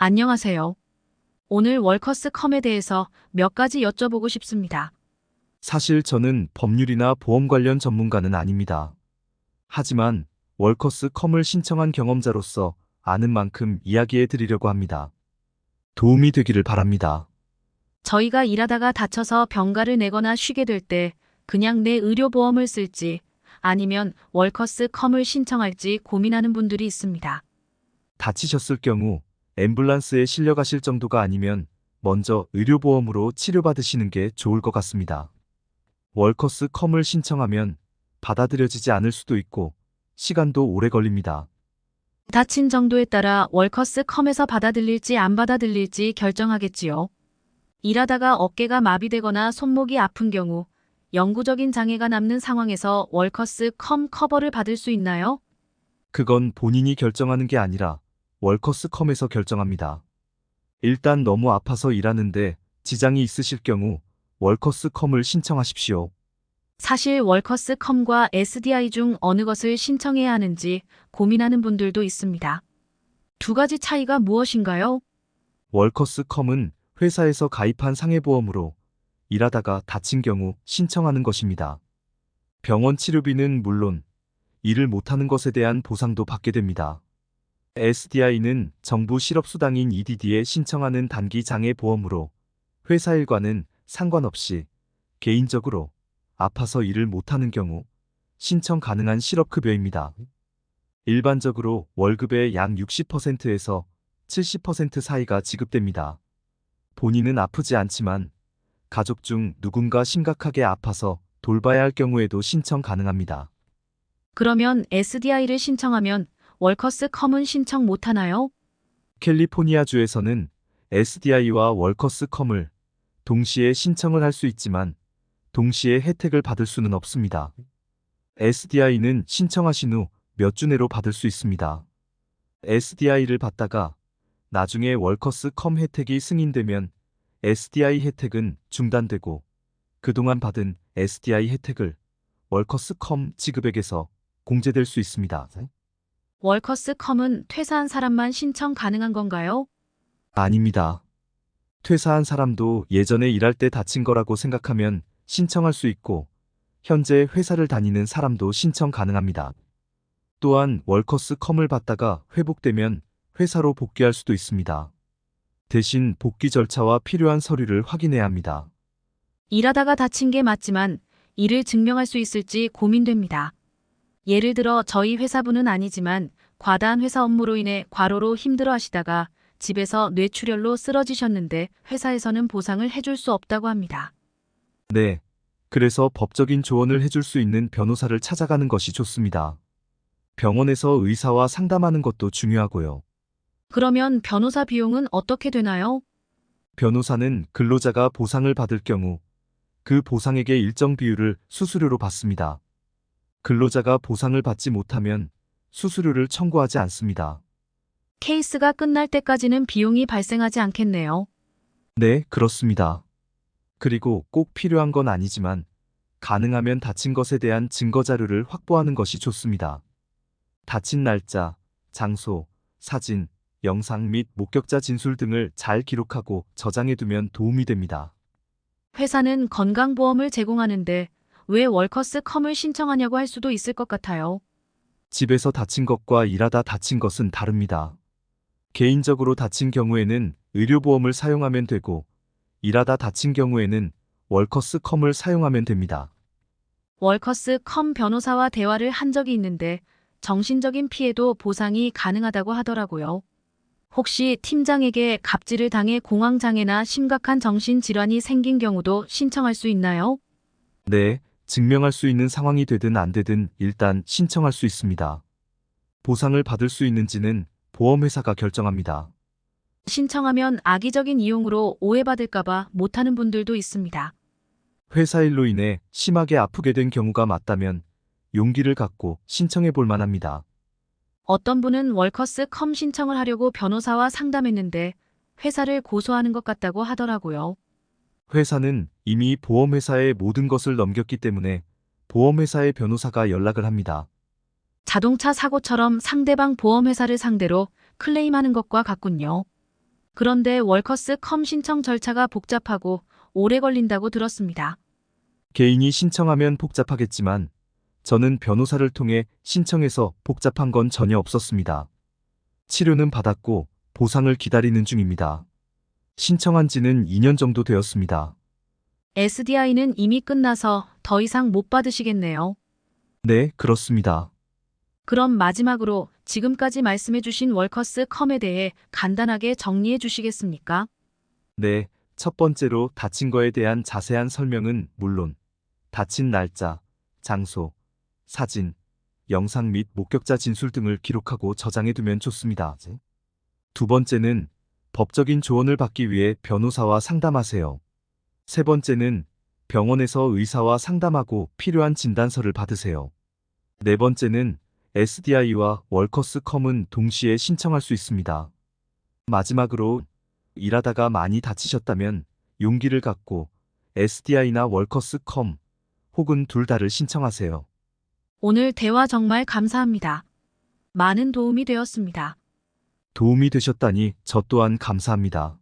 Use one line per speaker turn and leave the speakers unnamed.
안녕하세요. 오늘 월커스컴에 대해서 몇 가지 여쭤보고 싶습니다.
사실 저는 법률이나 보험 관련 전문가는 아닙니다. 하지만 월커스컴을 신청한 경험자로서 아는 만큼 이야기해 드리려고 합니다. 도움이 되기를 바랍니다.
저희가 일하다가 다쳐서 병가를 내거나 쉬게 될 때 그냥 내 의료보험을 쓸지 아니면 월커스컴을 신청할지 고민하는 분들이 있습니다.
다치셨을 경우 앰뷸런스에 실려가실 정도가 아니면 먼저 의료보험으로 치료받으시는 게 좋을 것 같습니다. 월커스컴을 신청하면 받아들여지지 않을 수도 있고 시간도 오래 걸립니다.
다친 정도에 따라 월커스컴에서 받아들일지 안 받아들일지 결정하겠지요. 일하다가 어깨가 마비되거나 손목이 아픈 경우 영구적인 장애가 남는 상황에서 월커스컴 커버를 받을 수 있나요?
그건 본인이 결정하는 게 아니라 월커스컴에서 결정합니다. 일단 너무 아파서 일하는데 지장이 있으실 경우 월커스컴을 신청하십시오.
사실 월커스컴과 SDI 중 어느 것을 신청해야 하는지 고민하는 분들도 있습니다. 두 가지 차이가 무엇인가요?
월커스컴은 회사에서 가입한 상해보험으로 일하다가 다친 경우 신청하는 것입니다. 병원 치료비는 물론 일을 못하는 것에 대한 보상도 받게 됩니다. SDI는 정부 실업수당인 EDD에 신청하는 단기 장애 보험으로 회사 일과는 상관없이 개인적으로 아파서 일을 못하는 경우 신청 가능한 실업급여입니다. 일반적으로 월급의 약 60%에서 70% 사이가 지급됩니다. 본인은 아프지 않지만 가족 중 누군가 심각하게 아파서 돌봐야 할 경우에도 신청 가능합니다.
그러면 SDI를 신청하면 월커스컴은 신청 못하나요?
캘리포니아주에서는 SDI와 월커스컴을 동시에 신청을 할 수 있지만 동시에 혜택을 받을 수는 없습니다. SDI는 신청하신 후 몇 주 내로 받을 수 있습니다. SDI를 받다가 나중에 월커스컴 혜택이 승인되면 SDI 혜택은 중단되고 그동안 받은 SDI 혜택을 월커스컴 지급액에서 공제될 수 있습니다.
월커스컴은 퇴사한 사람만 신청 가능한 건가요?
아닙니다. 퇴사한 사람도 예전에 일할 때 다친 거라고 생각하면 신청할 수 있고 현재 회사를 다니는 사람도 신청 가능합니다. 또한 월커스컴을 받다가 회복되면 회사로 복귀할 수도 있습니다. 대신 복귀 절차와 필요한 서류를 확인해야 합니다.
일하다가 다친 게 맞지만 이를 증명할 수 있을지 고민됩니다. 예를 들어 저희 회사분은 아니지만 과다한 회사 업무로 인해 과로로 힘들어 하시다가 집에서 뇌출혈로 쓰러지셨는데 회사에서는 보상을 해줄 수 없다고 합니다.
네. 그래서 법적인 조언을 해줄 수 있는 변호사를 찾아가는 것이 좋습니다. 병원에서 의사와 상담하는 것도 중요하고요.
그러면 변호사 비용은 어떻게 되나요?
변호사는 근로자가 보상을 받을 경우 그 보상액의 일정 비율을 수수료로 받습니다. 근로자가 보상을 받지 못하면 수수료를 청구하지 않습니다.
케이스가 끝날 때까지는 비용이 발생하지 않겠네요.
네, 그렇습니다. 그리고 꼭 필요한 건 아니지만 가능하면 다친 것에 대한 증거 자료를 확보하는 것이 좋습니다. 다친 날짜, 장소, 사진, 영상 및 목격자 진술 등을 잘 기록하고 저장해두면 도움이 됩니다.
회사는 건강보험을 제공하는데 왜 월커스컴을 신청하냐고 할 수도 있을 것 같아요.
집에서 다친 것과 일하다 다친 것은 다릅니다. 개인적으로 다친 경우에는 의료보험을 사용하면 되고 일하다 다친 경우에는 월커스컴을 사용하면 됩니다.
월커스컴 변호사와 대화를 한 적이 있는데 정신적인 피해도 보상이 가능하다고 하더라고요. 혹시 팀장에게 갑질을 당해 공황장애나 심각한 정신질환이 생긴 경우도 신청할 수 있나요?
네, 증명할 수 있는 상황이 되든 안 되든 일단 신청할 수 있습니다. 보상을 받을 수 있는지는 보험회사가 결정합니다.
신청하면 악의적인 이용으로 오해받을까봐 못하는 분들도 있습니다.
회사 일로 인해 심하게 아프게 된 경우가 맞다면 용기를 갖고 신청해 볼 만합니다.
어떤 분은 월커스컴 신청을 하려고 변호사와 상담했는데 회사를 고소하는 것 같다고 하더라고요.
회사는 이미 보험회사에 모든 것을 넘겼기 때문에 보험회사의 변호사가 연락을 합니다.
자동차 사고처럼 상대방 보험회사를 상대로 클레임하는 것과 같군요. 그런데 월커스컴 신청 절차가 복잡하고 오래 걸린다고 들었습니다.
개인이 신청하면 복잡하겠지만 저는 변호사를 통해 신청해서 복잡한 건 전혀 없었습니다. 치료는 받았고 보상을 기다리는 중입니다. 신청한 지는 2년 정도 되었습니다.
SDI는 이미 끝나서 더 이상 못 받으시겠네요.
네, 그렇습니다.
그럼 마지막으로 지금까지 말씀해 주신 월커스컴에 대해 간단하게 정리해 주시겠습니까?
네, 첫 번째로 다친 거에 대한 자세한 설명은 물론 다친 날짜, 장소, 사진, 영상 및 목격자 진술 등을 기록하고 저장해 두면 좋습니다. 두 번째는 법적인 조언을 받기 위해 변호사와 상담하세요. 세 번째는 병원에서 의사와 상담하고 필요한 진단서를 받으세요. 네 번째는 SDI와 월커스컴은 동시에 신청할 수 있습니다. 마지막으로 일하다가 많이 다치셨다면 용기를 갖고 SDI나 월커스컴 혹은 둘 다를 신청하세요.
오늘 대화 정말 감사합니다. 많은 도움이 되었습니다.
도움이 되셨다니 저 또한 감사합니다.